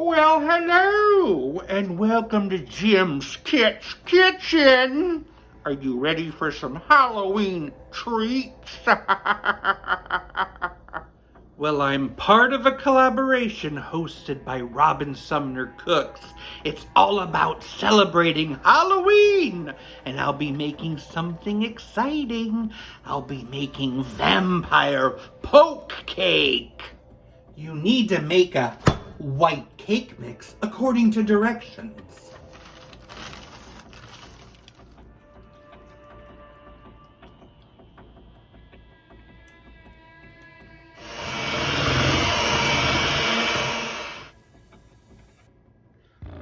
Well, hello, and welcome to Jim's Kit's Kitchen. Are you ready for some Halloween treats? Well, I'm part of a collaboration hosted by Rob and Sumner Cooks. It's all about celebrating Halloween, and I'll be making something exciting. I'll be making vampire poke cake. You need to make a white cake mix according to directions.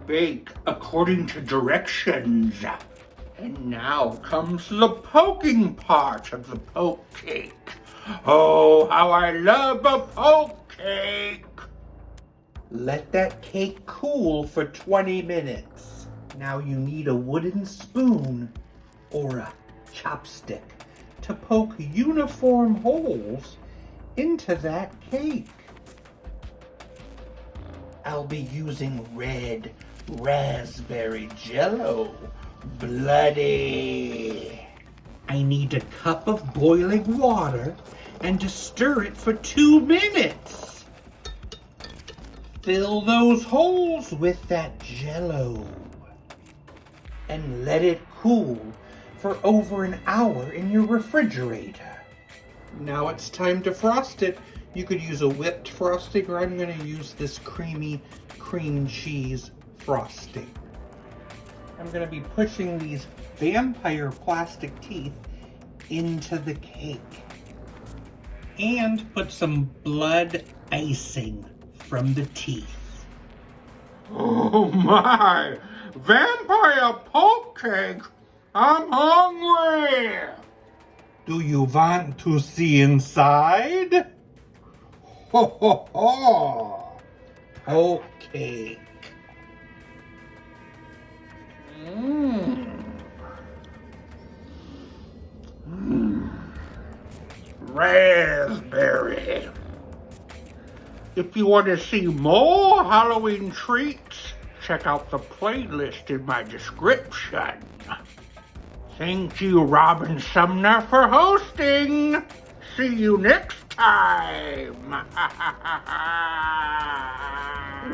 Bake according to directions. And now comes the poking part of the poke cake. Oh, how I love a poke cake! Let that cake cool for 20 minutes. Now you need a wooden spoon or a chopstick to poke uniform holes into that cake. I'll be using red raspberry Jell-O. Bloody. I need a cup of boiling water and to stir it for 2 minutes. Fill those holes with that Jell-O and let it cool for over an hour in your refrigerator. Now it's time to frost it. You could use a whipped frosting, or I'm going to use this creamy cream cheese frosting. I'm going to be pushing these vampire plastic teeth into the cake and put some blood icing from the teeth. Oh my! Vampire poke cake! I'm hungry! Do you want to see inside? Ho ho ho! Poke cake. Raspberry. If you want to see more Halloween treats, check out the playlist in my description. Thank you, Rob and Sumner, for hosting. See you next time.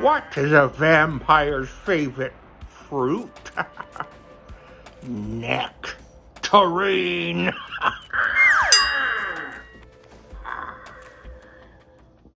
What is a vampire's favorite fruit? Nectarine.